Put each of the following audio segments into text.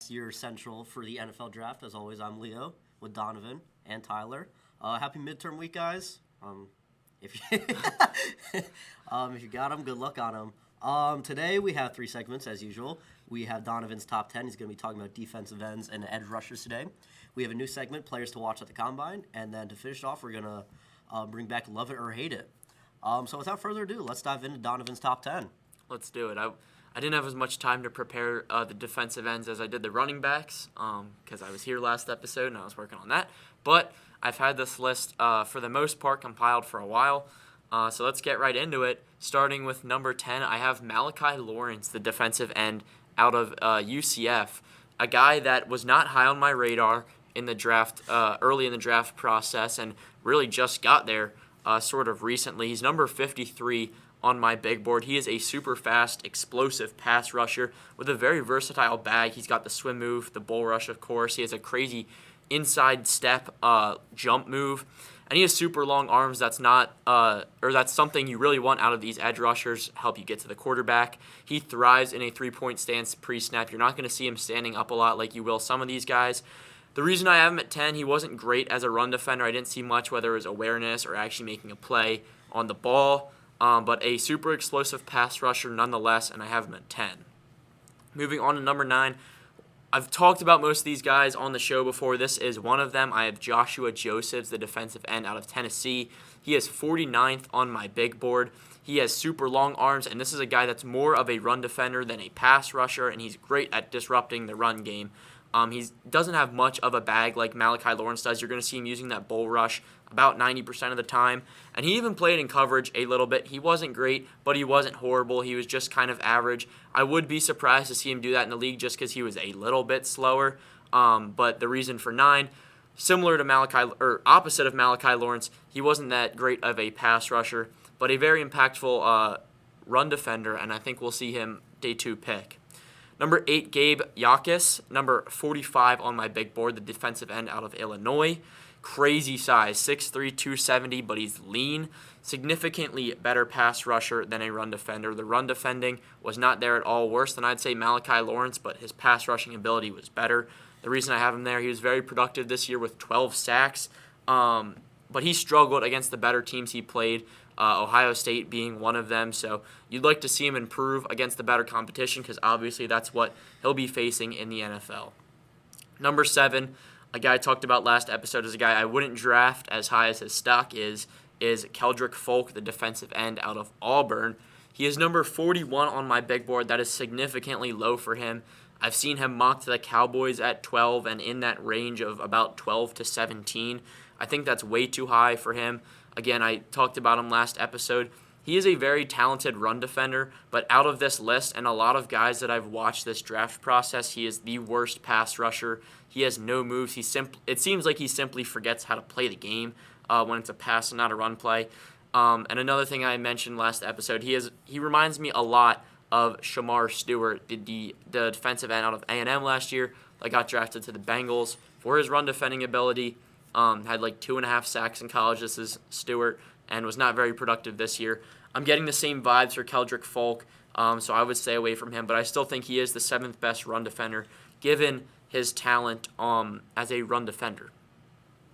Your central for the NFL draft. As always, I'm Leo with Donovan and Tyler. Happy midterm week, guys. If you, if you got them, good luck on them. Today we have three segments as usual. We have Donovan's top 10. He's going to be talking about defensive ends and edge rushers today. We have a new segment, players to watch at the combine, and then to finish off, we're going to bring back love it or hate it. So without further ado, let's dive into Donovan's top 10. Let's do it. I didn't have as much time to prepare the defensive ends as I did the running backs because I was here last episode and I was working on that. But I've had this list, for the most part, compiled for a while. So let's get right into it. Starting with number 10, I have Malachi Lawrence, the defensive end out of UCF, a guy that was not high on my radar in the draft, early in the draft process, and really just got there sort of recently. He's number 53 on my big board. He is a super fast, explosive pass rusher with a very versatile bag. He's got the swim move, the bull rush, of course. He has a crazy inside step jump move, and he has super long arms. That's that's something you really want out of these edge rushers, help you get to the quarterback. He thrives in a three-point stance pre-snap. You're not going to see him standing up a lot like you will some of these guys. The reason I have him at 10, he wasn't great as a run defender. I didn't see much, whether it was awareness or actually making a play on the ball. But a super explosive pass rusher nonetheless, and I have him at 10. Moving on to number 9, I've talked about most of these guys on the show before. This is one of them. I have Joshua Josephs, the defensive end out of Tennessee. He is 49th on my big board. He has super long arms, and this is a guy that's more of a run defender than a pass rusher, and he's great at disrupting the run game. He doesn't have much of a bag like Malachi Lawrence does. You're going to see him using that bull rush about 90% of the time. And he even played in coverage a little bit. He wasn't great, but he wasn't horrible. He was just kind of average. I would be surprised to see him do that in the league just because he was a little bit slower. But the reason for 9, similar to opposite of Malachi Lawrence, he wasn't that great of a pass rusher, but a very impactful run defender, and I think we'll see him day 2 pick. Number 8, Gabe Yakis, number 45 on my big board, the defensive end out of Illinois. Crazy size, 6'3", 270, but he's lean. Significantly better pass rusher than a run defender. The run defending was not there at all. Worse than I'd say Malachi Lawrence, but his pass rushing ability was better. The reason I have him there, he was very productive this year with 12 sacks, but he struggled against the better teams he played. Ohio State being one of them. So you'd like to see him improve against the better competition because obviously that's what he'll be facing in the NFL. Number 7, a guy I talked about last episode is a guy I wouldn't draft as high as his stock is Keldrick Folk, the defensive end out of Auburn. He is number 41 on my big board. That is significantly low for him. I've seen him mocked to the Cowboys at 12 and in that range of about 12 to 17. I think that's way too high for him. Again, I talked about him last episode. He is a very talented run defender, but out of this list and a lot of guys that I've watched this draft process, he is the worst pass rusher. He has no moves. It seems like he simply forgets how to play the game when it's a pass and not a run play. And another thing I mentioned last episode, he reminds me a lot of Shamar Stewart, the defensive end out of A&M last year that got drafted to the Bengals for his run defending ability. Had like 2.5 sacks in college. This is Stewart, and was not very productive this year. I'm getting the same vibes for Keldrick Folk, so I would stay away from him, but I still think he is the 7th best run defender given his talent as a run defender.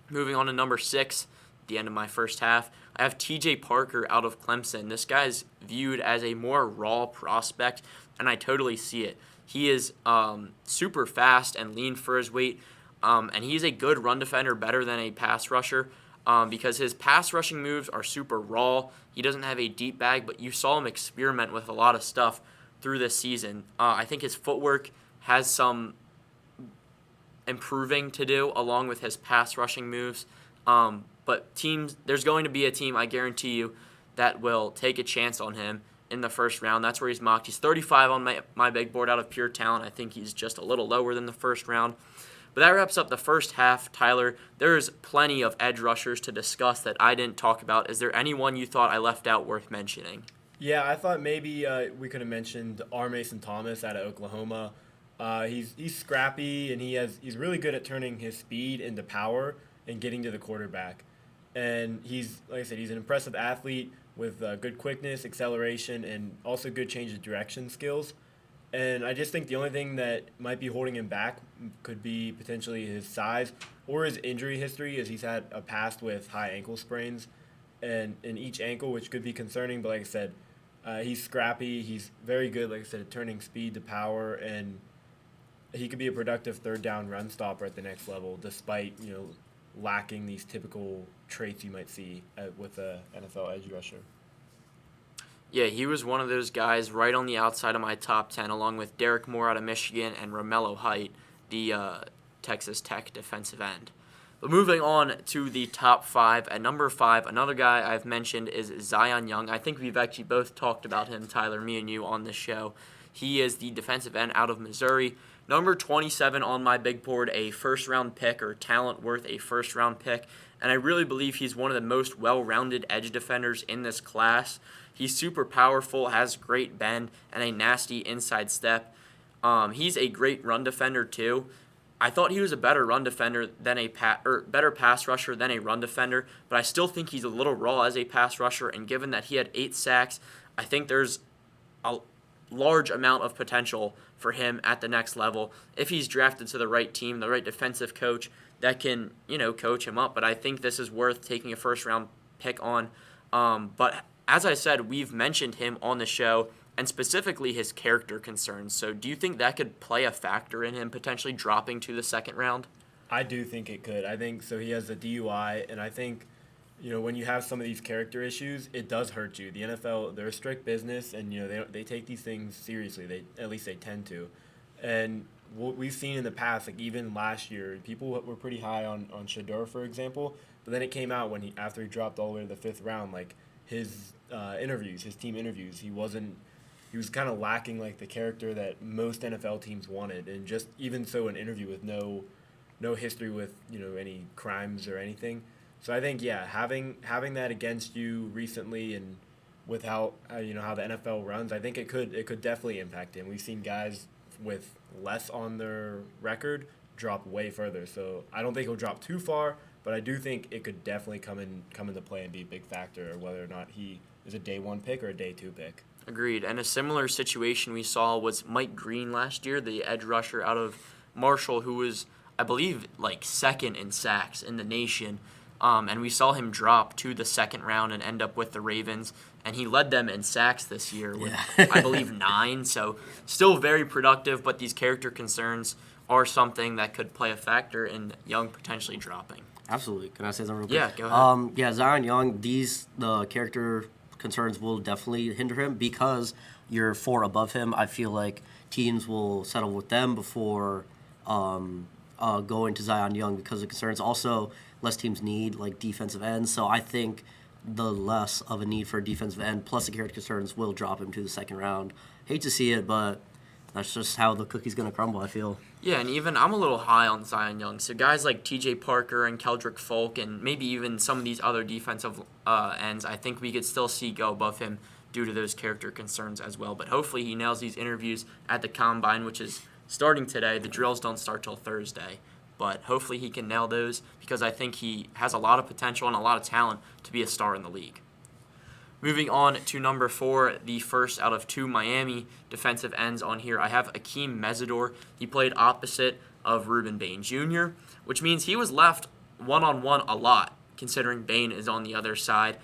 Moving on to number 6, the end of my first half, I have TJ Parker out of Clemson. This guy's viewed as a more raw prospect, and I totally see it. He is super fast and lean for his weight. And he's a good run defender, better than a pass rusher, because his pass rushing moves are super raw. He doesn't have a deep bag, but you saw him experiment with a lot of stuff through this season. I think his footwork has some improving to do along with his pass rushing moves. But there's going to be a team, I guarantee you, that will take a chance on him in the first round. That's where he's mocked. He's 35 on my big board out of pure talent. I think he's just a little lower than the first round. But that wraps up the first half, Tyler. There's plenty of edge rushers to discuss that I didn't talk about. Is there anyone you thought I left out worth mentioning? Yeah, I thought maybe we could have mentioned R. Mason Thomas out of Oklahoma. He's scrappy, and he's really good at turning his speed into power and getting to the quarterback. And he's, like I said, he's an impressive athlete with good quickness, acceleration, and also good change of direction skills. And I just think the only thing that might be holding him back could be potentially his size or his injury history, as he's had a past with high ankle sprains and in each ankle, which could be concerning. But like I said, he's scrappy. He's very good, like I said, at turning speed to power, and he could be a productive third down run stopper at the next level, despite lacking these typical traits you might see with a NFL edge rusher. Yeah, he was one of those guys right on the outside of my top 10, along with Derek Moore out of Michigan and Romello Height, the Texas Tech defensive end. But moving on to the top 5, at number 5, another guy I've mentioned is Zion Young. I think we've actually both talked about him, Tyler, me and you, on this show. He is the defensive end out of Missouri. Number 27 on my big board, a first-round pick, or talent worth a first-round pick. And I really believe he's one of the most well-rounded edge defenders in this class. He's super powerful, has great bend, and a nasty inside step. He's a great run defender too. I thought he was a better run defender than better pass rusher than a run defender, but I still think he's a little raw as a pass rusher. And given that he had 8 sacks, I think there's a large amount of potential for him at the next level if he's drafted to the right team, the right defensive coach that can coach him up. But I think this is worth taking a first round pick on. But as I said, we've mentioned him on the show, and specifically his character concerns. So do you think that could play a factor in him potentially dropping to the second round? I do think it could. I think so. He has a DUI, and I think, when you have some of these character issues, it does hurt you. The NFL, they're a strict business, and they take these things seriously. At least they tend to. And what we've seen in the past, like even last year, people were pretty high on Shador, for example. But then it came out after he dropped all the way to the 5th round, like his his team interviews, he was kind of lacking like the character that most NFL teams wanted, and just even so an interview with no history with any crimes or anything. So I think having that against you recently, and with how how the NFL runs, I think it could definitely impact him. We've seen guys with less on their record drop way further. So I don't think he'll drop too far, but I do think it could definitely come into play and be a big factor, whether or not he is a day 1 pick or a day 2 pick. Agreed. And a similar situation we saw was Mike Green last year, the edge rusher out of Marshall, who was, I believe, like second in sacks in the nation. And we saw him drop to the second round and end up with the Ravens. And he led them in sacks this year with, I believe, 9. So still very productive, but these character concerns are something that could play a factor in Young potentially dropping. Absolutely. Can I say something real quick? Yeah, go ahead. Zion Young, the character concerns will definitely hinder him because you're 4 above him. I feel like teams will settle with them before going to Zion Young because of concerns. Also, less teams need like defensive ends, so I think the less of a need for a defensive end plus the character concerns will drop him to the second round. Hate to see it, but that's just how the cookie's going to crumble, I feel. Yeah, and even I'm a little high on Zion Young. So guys like T.J. Parker and Keldrick Folk and maybe even some of these other defensive ends, I think we could still see go above him due to those character concerns as well. But hopefully he nails these interviews at the Combine, which is starting today. The drills don't start till Thursday. But hopefully he can nail those because I think he has a lot of potential and a lot of talent to be a star in the league. Moving on to number 4, the first out of 2 Miami defensive ends on here. I have Akeem Mesidor. He played opposite of Ruben Bain Jr., which means he was left one-on-one a lot, considering Bain is on the other side.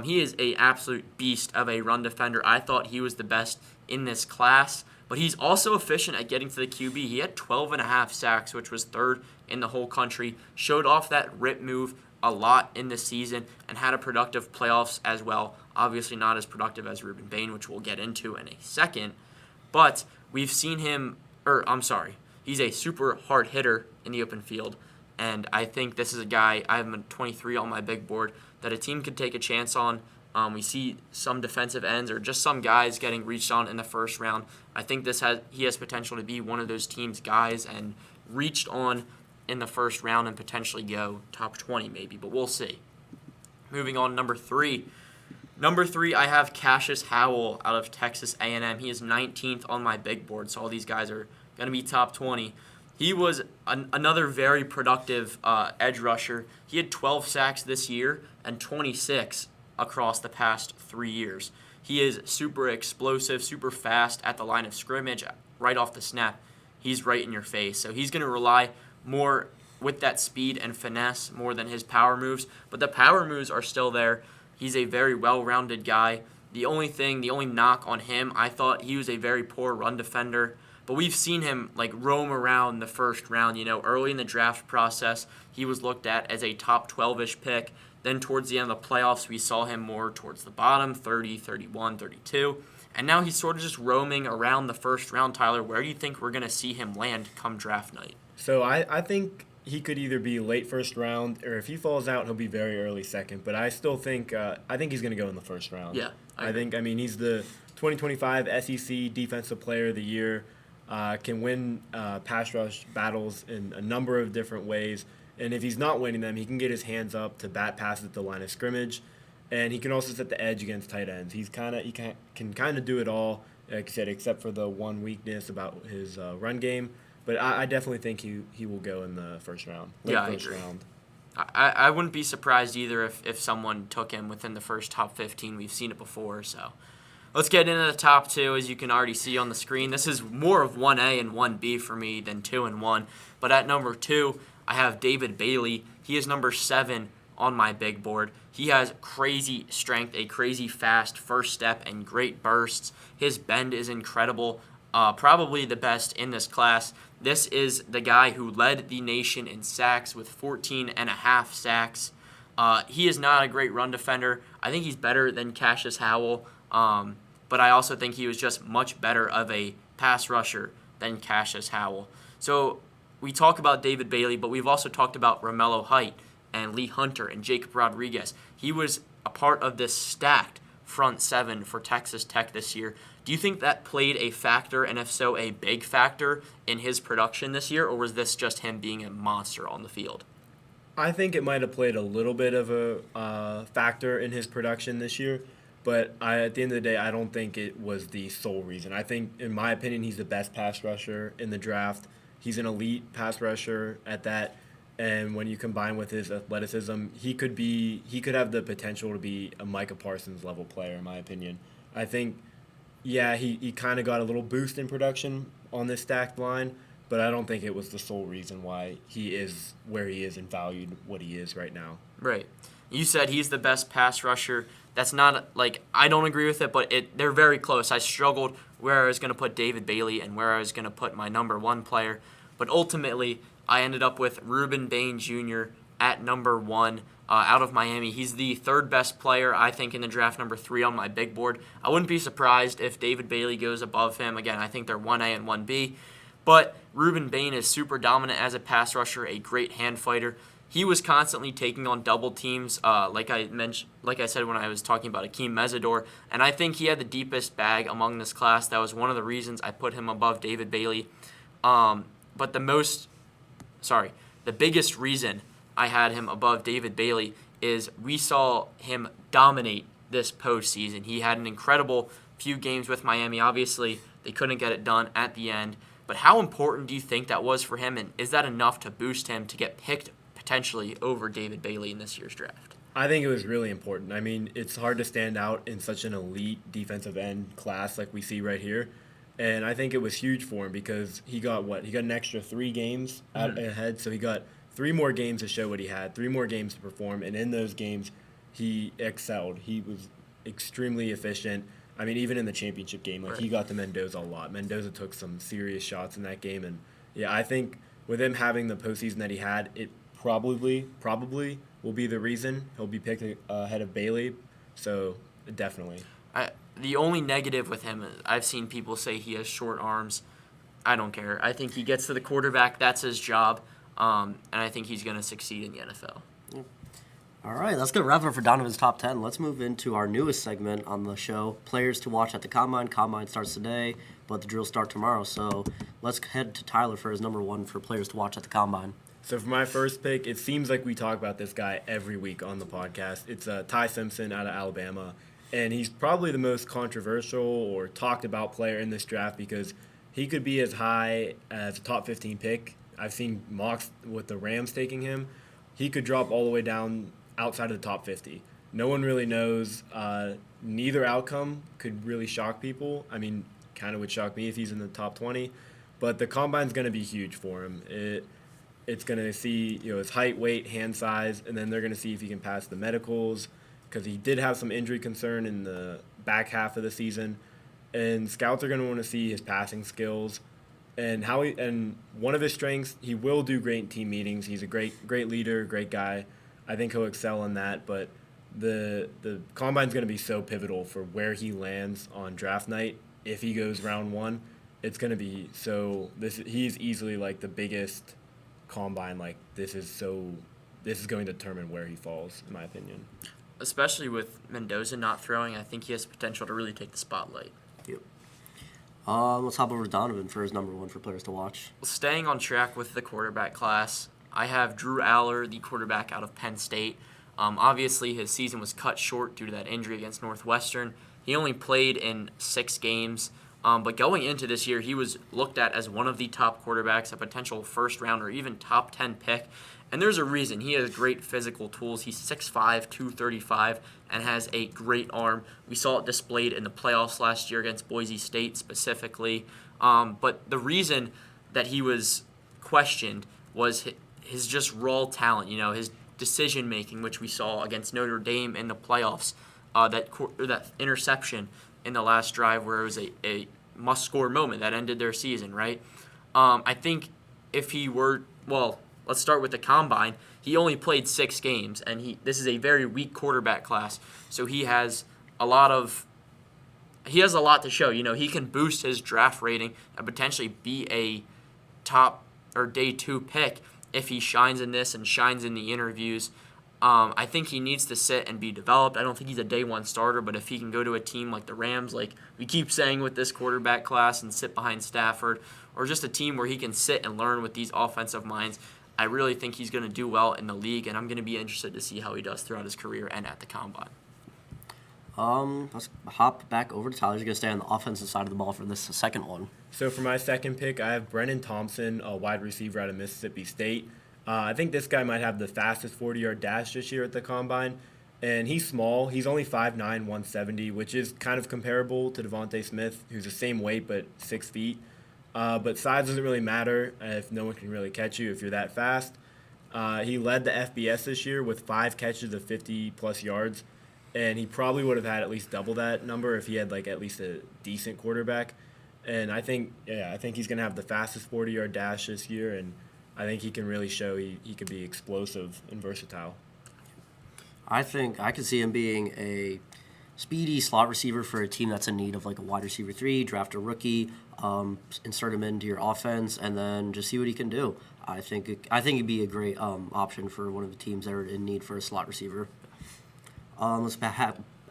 He is an absolute beast of a run defender. I thought he was the best in this class, but he's also efficient at getting to the QB. He had 12.5 sacks, which was 3rd in the whole country. Showed off that rip move a lot in this season and had a productive playoffs as well. Obviously not as productive as Ruben Bain, which we'll get into in a second. But we've seen him, he's a super hard hitter in the open field. And I think this is a guy, I have him at 23 on my big board, that a team could take a chance on. We see some defensive ends or just some guys getting reached on in the first round. I think he has potential to be one of those teams' guys and reached on in the first round and potentially go top 20 maybe, but we'll see. Moving on, number 3. Number 3, I have Cassius Howell out of Texas A&M. He is 19th on my big board, so all these guys are going to be top 20. He was another very productive edge rusher. He had 12 sacks this year and 26 across the past 3 years. He is super explosive, super fast at the line of scrimmage, right off the snap, he's right in your face. So he's going to rely more with that speed and finesse more than his power moves. But the power moves are still there. He's a very well-rounded guy. The only knock on him, I thought he was a very poor run defender. But we've seen him roam around the first round. Early in the draft process, he was looked at as a top 12-ish pick. Then towards the end of the playoffs, we saw him more towards the bottom, 30, 31, 32. And now he's sort of just roaming around the first round. Tyler, where do you think we're going to see him land come draft night? So I think he could either be late first round, or if he falls out, he'll be very early second. But I still think he's going to go in the first round. Yeah, I think he's the 2025 SEC Defensive Player of the Year. Can win pass rush battles in a number of different ways. And if he's not winning them, he can get his hands up to bat passes at the line of scrimmage. And he can also set the edge against tight ends. He can kind of do it all, like I said, except for the one weakness about his run game. But I definitely think he will go in the first round. Yeah, I agree. I wouldn't be surprised either if someone took him within the first top 15. We've seen it before, so. Let's get into the top two, as you can already see on the screen. This is more of 1A and 1B for me than 2 and 1. But at number 2, I have David Bailey. He is number 7 on my big board. He has crazy strength, a crazy fast first step, and great bursts. His bend is incredible, probably the best in this class. This is the guy who led the nation in sacks with 14.5 sacks. He is not a great run defender. I think he's better than Cassius Howell. But I also think he was just much better of a pass rusher than Cassius Howell. So we talk about David Bailey, but we've also talked about Romello Height and Lee Hunter and Jacob Rodriguez. He was a part of this stacked front seven for Texas Tech this year. Do you think that played a factor, and if so, a big factor in his production this year, or was this just him being a monster on the field? I think it might have played a little bit of a factor in his production this year. But at the end of the day, I don't think it was the sole reason. I think, in my opinion, he's the best pass rusher in the draft. He's an elite pass rusher at that. And when you combine with his athleticism, he could have the potential to be a Micah Parsons level player, in my opinion. I think, yeah, he kind of got a little boost in production on this stacked line, but I don't think it was the sole reason why he is where he is and valued what he is right now. Right. You said he's the best pass rusher. That's not, I don't agree with it, but they're very close. I struggled where I was going to put David Bailey and where I was going to put my number 1 player. But ultimately, I ended up with Ruben Bain Jr. at number 1 out of Miami. He's the third best player, I think, in the draft, number 3 on my big board. I wouldn't be surprised if David Bailey goes above him. Again, I think they're 1A and 1B. But Ruben Bain is super dominant as a pass rusher, a great hand fighter. He was constantly taking on double teams, like I said when I was talking about Akeem Mesidor, and I think he had the deepest bag among this class. That was one of the reasons I put him above David Bailey. But the biggest reason I had him above David Bailey is we saw him dominate this postseason. He had an incredible few games with Miami. Obviously, they couldn't get it done at the end. But how important do you think that was for him, and is that enough to boost him to get picked potentially over David Bailey in this year's draft? I think it was really important. I mean, it's hard to stand out in such an elite defensive end class like we see right here. And I think it was huge for him because he got an extra 3 games ahead. So he got 3 more games to show what he had, 3 more games to perform. And in those games, he excelled. He was extremely efficient. I mean, even in the championship game, he got to Mendoza a lot. Mendoza took some serious shots in that game. And, yeah, I think with him having the postseason that he had, it probably will be the reason he'll be picked ahead of Bailey. So definitely. The only negative with him, I've seen people say he has short arms. I don't care. I think he gets to the quarterback. That's his job. And I think he's going to succeed in the NFL. All right, that's going to wrap it up for Donovan's Top 10. Let's move into our newest segment on the show, Players to Watch at the Combine. Combine starts today, but the drills start tomorrow. So let's head to Tyler for his number 1 for Players to Watch at the Combine. So for my first pick, it seems like we talk about this guy every week on the podcast. It's Ty Simpson out of Alabama, and he's probably the most controversial or talked about player in this draft because he could be as high as a top 15 pick. I've seen mocks with the Rams taking him. He could drop all the way down outside of the top 50. No one really knows. Neither outcome could really shock people. I mean, kind of would shock me if he's in the top 20. But the combine's going to be huge for him. It's going to see his height, weight, hand size, and then they're going to see if he can pass the medicals because he did have some injury concern in the back half of the season. And scouts are going to want to see his passing skills and one of his strengths, he will do great in team meetings. He's a great leader, great guy. I think he'll excel in that, but the combine's going to be so pivotal for where he lands on draft night. If he goes round 1, it's going to be so he's easily like the biggest combine. Like this is going to determine where he falls, in my opinion. Especially with Mendoza not throwing, I think he has potential to really take the spotlight. Yep. Let's hop over to Donovan for his number 1 for players to watch. Staying on track with the quarterback class, I have Drew Aller, the quarterback out of Penn State. Obviously, his season was cut short due to that injury against Northwestern. He only played in 6 games. But going into this year, he was looked at as one of the top quarterbacks, a potential first-round or even top 10 pick. And there's a reason. He has great physical tools. He's 6'5", 235, and has a great arm. We saw it displayed in the playoffs last year against Boise State specifically. But the reason that he was questioned was his just raw talent, his decision-making, which we saw against Notre Dame in the playoffs, that interception in the last drive where it was a must-score moment that ended their season, right? I think if he were, let's start with the combine. He only played 6 games, and this is a very weak quarterback class, so he has a lot to show. He can boost his draft rating and potentially be a top or day 2 pick if he shines in this and shines in the interviews. I think he needs to sit and be developed. I don't think he's a day 1 starter, but if he can go to a team like the Rams, like we keep saying with this quarterback class, and sit behind Stafford, or just a team where he can sit and learn with these offensive minds, I really think he's going to do well in the league, and I'm going to be interested to see how he does throughout his career and at the combine. Let's hop back over to Tyler. He's going to stay on the offensive side of the ball for this second one. So for my second pick, I have Brennan Thompson, a wide receiver out of Mississippi State. I think this guy might have the fastest 40-yard dash this year at the combine. And he's small. He's only 5'9", 170, which is kind of comparable to Devontae Smith, who's the same weight but 6 feet. But size doesn't really matter if no one can really catch you if you're that fast. He led the FBS this year with 5 catches of 50-plus yards, and he probably would have had at least double that number if he had at least a decent quarterback. And I think he's going to have the fastest 40-yard dash this year, and I think he can really show he could be explosive and versatile. I think I could see him being a speedy slot receiver for a team that's in need of a wide receiver 3, draft a rookie, insert him into your offense, and then just see what he can do. I think he'd be a great option for one of the teams that are in need for a slot receiver. Let's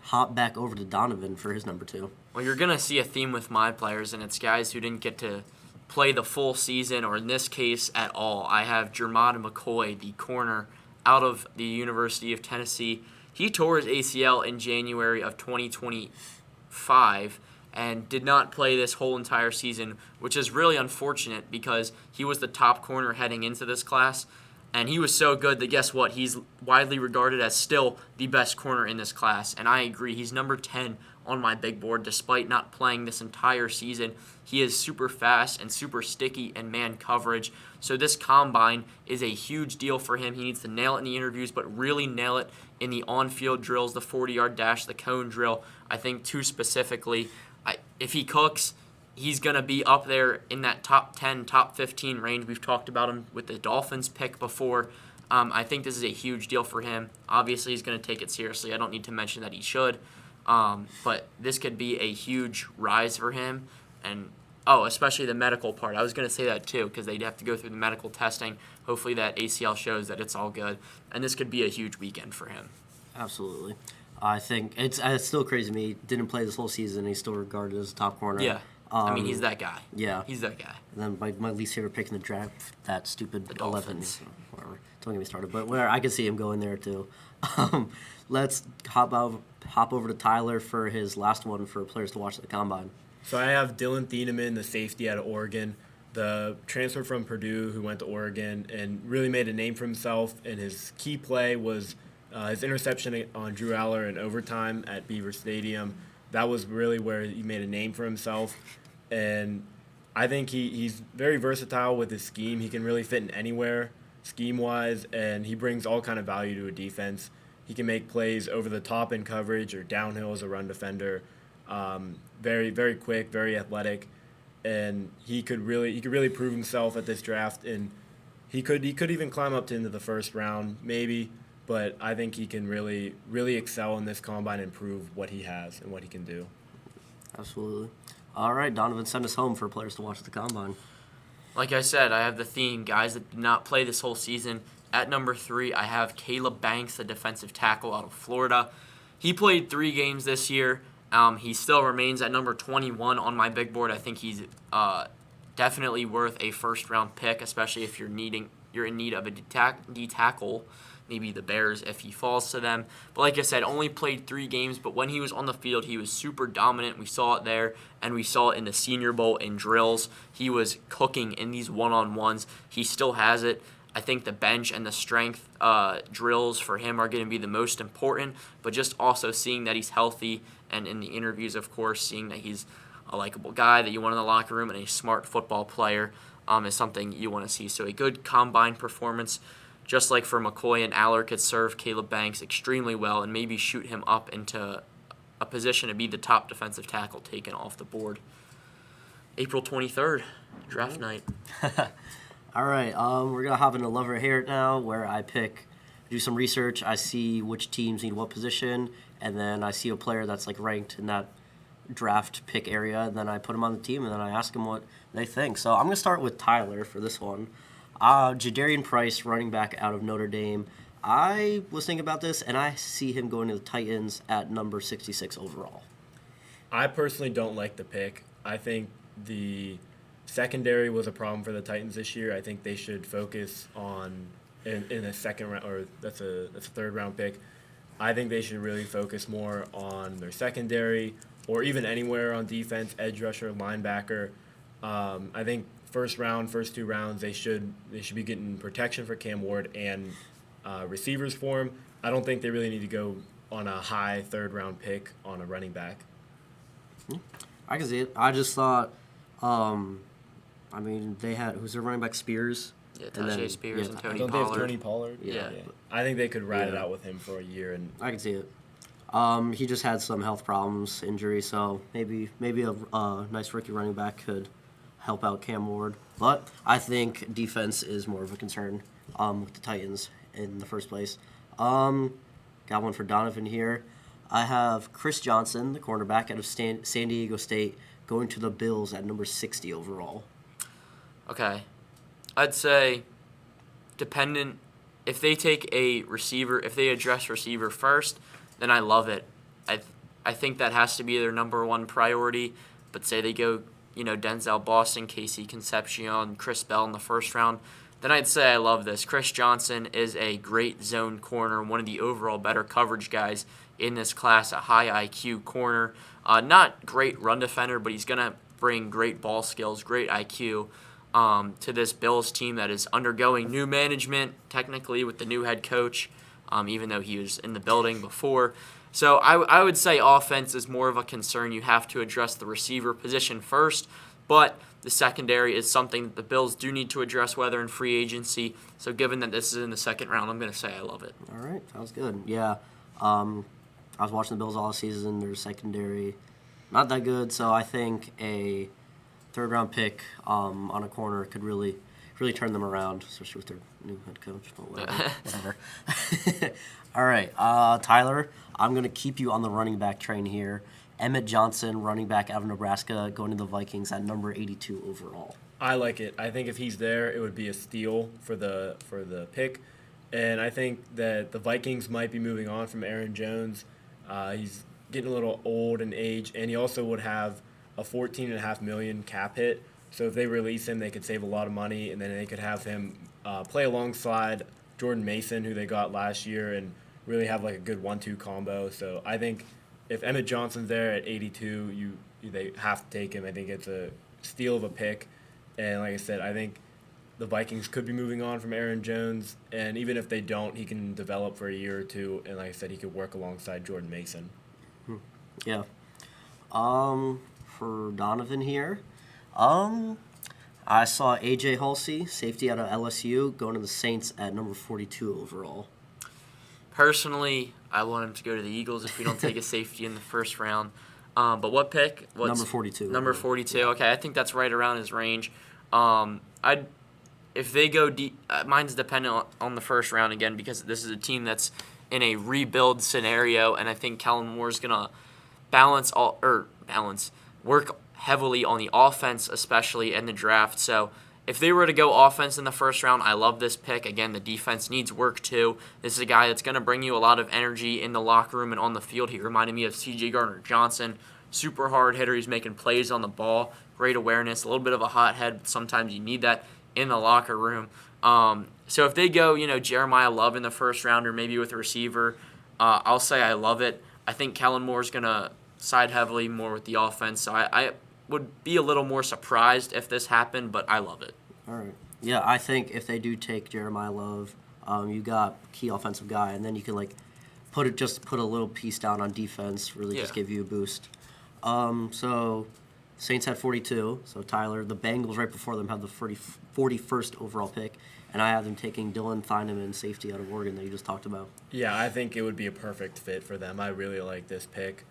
hop back over to Donovan for his number 2. Well, you're going to see a theme with my players, and it's guys who didn't get to play the full season, or in this case, at all. I have Jermod McCoy, the corner out of the University of Tennessee. He tore his ACL in January of 2025 and did not play this whole entire season, which is really unfortunate because he was the top corner heading into this class. And he was so good that guess what? He's widely regarded as still the best corner in this class. And I agree. He's number 10 on my big board despite not playing this entire season. He is super fast and super sticky in man coverage. So this combine is a huge deal for him. He needs to nail it in the interviews, but really nail it in the on-field drills, the 40-yard dash, the cone drill. I think too specifically, if he cooks, he's going to be up there in that top 10, top 15 range. We've talked about him with the Dolphins pick before. I think this is a huge deal for him. Obviously, he's going to take it seriously. I don't need to mention that he should. But this could be a huge rise for him. And, especially the medical part. I was going to say that too because they'd have to go through the medical testing. Hopefully that ACL shows that it's all good. And this could be a huge weekend for him. Absolutely. I think it's still crazy to me. He didn't play this whole season. He's still regarded as a top corner. Yeah. He's that guy. Yeah. He's that guy. And then my least favorite pick in the draft, that stupid The 11. Dolphins. Whatever. Don't get me started. But I can see him going there too. Let's hop over to Tyler for his last one for players to watch at the Combine. So I have Dylan Thieneman, the safety out of Oregon, the transfer from Purdue who went to Oregon and really made a name for himself. And his key play was his interception on Drew Aller in overtime at Beaver Stadium. That was really where he made a name for himself. and I think he's very versatile with his scheme. He can really fit in anywhere scheme-wise, and he brings all kind of value to a defense. He can make plays over the top in coverage or downhill as a run defender. Very, very quick, very athletic, and he could really prove himself at this draft. And he could even climb up to into the first round, maybe. But I think he can really, really excel in this combine and prove what he has and what he can do. Absolutely. All right, Donovan, send us home for players to watch at the combine. Like I said, I have the theme, guys that did not play this whole season. At number 3, I have Caleb Banks, the defensive tackle out of Florida. He played 3 games this year. He still remains at number 21 on my big board. I think he's definitely worth a first-round pick, especially if you're in need of a D-tackle, maybe the Bears if he falls to them. But like I said, only played 3 games, but when he was on the field, he was super dominant. We saw it there, and we saw it in the Senior Bowl in drills. He was cooking in these one-on-ones. He still has it. I think the bench and the strength drills for him are going to be the most important, but just also seeing that he's healthy, and in the interviews, of course, seeing that he's a likable guy that you want in the locker room and a smart football player is something you want to see. So a good combine performance, just like for McCoy and Aller, could serve Caleb Banks extremely well and maybe shoot him up into a position to be the top defensive tackle taken off the board. April 23rd, draft night. All right, we're going to hop into Love or Hate It now, where I do some research, I see which teams need what position, and then I see a player that's like ranked in that draft pick area, and then I put them on the team, and then I ask them what they think. So I'm going to start with Tyler for this one. Jadarian Price, running back out of Notre Dame. I was thinking about this, and I see him going to the Titans at number 66 overall. I personally don't like the pick. I think the secondary was a problem for the Titans this year. I think they should focus on in a second round, or that's a third round pick. I think they should really focus more on their secondary, or even anywhere on defense, edge rusher, linebacker. I think first 2 rounds, they should be getting protection for Cam Ward and receivers for him. I don't think they really need to go on a high third round pick on a running back. I can see it. I just thought, they had, who's their running back, Spears? Yeah, Tajay Spears and Tony Don't Pollard. they have Tony Pollard? Yeah. I think they could ride it out with him for a year. And I can see it. He just had some health problems, injury, so maybe a nice rookie running back could help out Cam Ward. But I think defense is more of a concern with the Titans in the first place. Got one for Donovan here. I have Chris Johnson, the cornerback out of San Diego State, going to the Bills at number 60 overall. Okay. I'd say dependent. If they take a receiver, if they address receiver first, then I love it. I think that has to be their number one priority. But say they go, Denzel Boston, Casey Concepcion, Chris Bell in the first round, then I'd say I love this. Chris Johnson is a great zone corner, one of the overall better coverage guys in this class, a high IQ corner. Not great run defender, but he's going to bring great ball skills, great IQ to this Bills team that is undergoing new management, technically with the new head coach, even though he was in the building before. So I would say offense is more of a concern. You have to address the receiver position first, but the secondary is something that the Bills do need to address, whether in free agency. So given that this is in the second round, I'm going to say I love it. All right, sounds good. Yeah, I was watching the Bills all season. Their secondary, not that good, so I think a third-round pick on a corner could really turn them around, especially with their new head coach. But whatever. All right, Tyler, I'm going to keep you on the running back train here. Emmett Johnson, running back out of Nebraska, going to the Vikings at number 82 overall. I like it. I think if he's there, it would be a steal for the pick. And I think that the Vikings might be moving on from Aaron Jones. He's getting a little old in age, and he also would have a $14.5 million cap hit. So if they release him, they could save a lot of money, and then they could have him play alongside Jordan Mason, who they got last year, and really have like a good 1-2 combo. So I think if Emmett Johnson's there at 82, they have to take him. I think it's a steal of a pick. And like I said, I think the Vikings could be moving on from Aaron Jones. And even if they don't, he can develop for a year or two. And like I said, he could work alongside Jordan Mason. Yeah. For Donovan here, I saw AJ Halsey, safety out of LSU, going to the Saints at number 42 overall. Personally, I want him to go to the Eagles if we don't take a safety in the first round. But what pick? Number 42. Number 42. Okay, I think that's right around his range. If they go deep, mine's dependent on the first round again because this is a team that's in a rebuild scenario, and I think Kellen Moore's gonna work heavily on the offense, especially in the draft. So if they were to go offense in the first round, I love this pick. Again, the defense needs work too. This is a guy that's going to bring you a lot of energy in the locker room and on the field. He reminded me of C.J. Gardner-Johnson. Super hard hitter. He's making plays on the ball. Great awareness. A little bit of a hothead. Sometimes you need that in the locker room. So if they go, Jeremiah Love in the first round or maybe with a receiver, I'll say I love it. I think Kellen Moore's going to side heavily more with the offense. So I would be a little more surprised if this happened, but I love it. All right. Yeah, I think if they do take Jeremiah Love, you got key offensive guy, and then you can put a little piece down on defense, really just give you a boost. So Saints had 42. So Tyler, the Bengals right before them have the 41st overall pick, and I have them taking Dylan Thieneman, safety out of Oregon that you just talked about. Yeah, I think it would be a perfect fit for them. I really like this pick.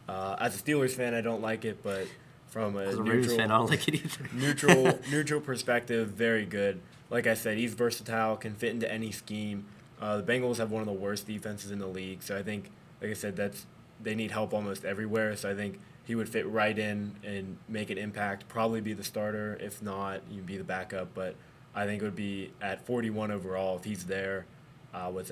As a Steelers fan, I don't like it, but from a Ravens fan, I don't like it either. neutral perspective, very good. Like I said, he's versatile, can fit into any scheme. The Bengals have one of the worst defenses in the league, so I think, like I said, they need help almost everywhere. So I think he would fit right in and make an impact. Probably be the starter. If not, you'd be the backup. But I think it would be at 41 overall if he's there.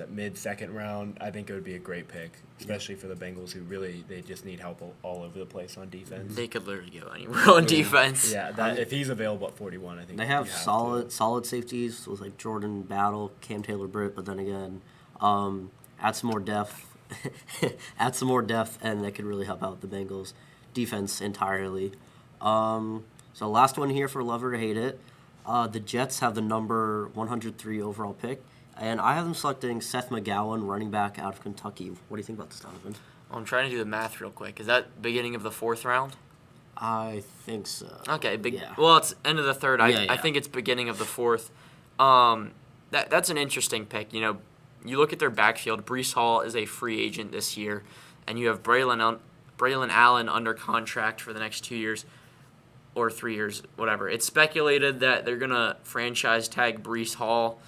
Mid-second round? I think it would be a great pick, especially for the Bengals who they just need help all over the place on defense. They could literally go anywhere on defense. Yeah, if he's available at 41, I think they have solid safeties with Jordan Battle, Cam Taylor-Britt, but then again, add some more depth, and that could really help out the Bengals defense entirely. So last one here for love or hate it. The Jets have the number 103 overall pick. And I have them selecting Seth McGowan, running back out of Kentucky. What do you think about this, Donovan? I'm trying to do the math real quick. Is that beginning of the fourth round? I think so. Okay. Yeah. Well, it's end of the third. Yeah. I think it's beginning of the fourth. That's an interesting pick. You look at their backfield. Breece Hall is a free agent this year, and you have Braylon Allen under contract for the next 2 years or 3 years, whatever. It's speculated that they're going to franchise tag Breece Hall.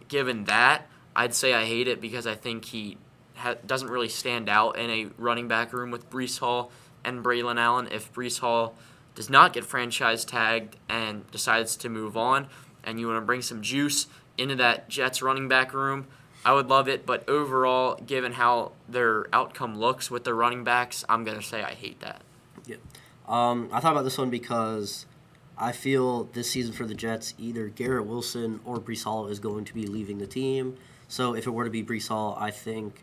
Given that, I'd say I hate it because I think he doesn't really stand out in a running back room with Breece Hall and Braylon Allen. If Breece Hall does not get franchise tagged and decides to move on, and you want to bring some juice into that Jets running back room, I would love it. But overall, given how their outcome looks with the running backs, I'm going to say I hate that. Yeah. I thought about this one because I feel this season for the Jets, either Garrett Wilson or Breece Hall is going to be leaving the team. So if it were to be Breece Hall, I think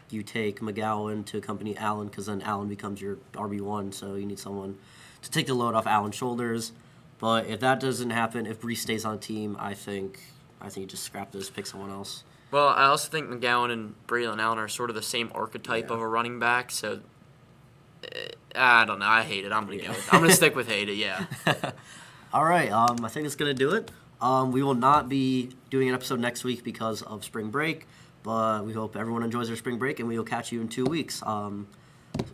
you take McGowan to accompany Allen because then Allen becomes your RB1. So you need someone to take the load off Allen's shoulders. But if that doesn't happen, if Breece stays on the team, I think you just scrap this, pick someone else. Well, I also think McGowan and Braylon Allen are sort of the same archetype of a running back. So I don't know. I hate it. I'm gonna stick with hate it. Yeah. All right, I think that's going to do it. We will not be doing an episode next week because of spring break, but we hope everyone enjoys their spring break, and we will catch you in 2 weeks.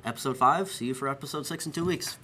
Episode 5, see you for episode 6 in 2 weeks.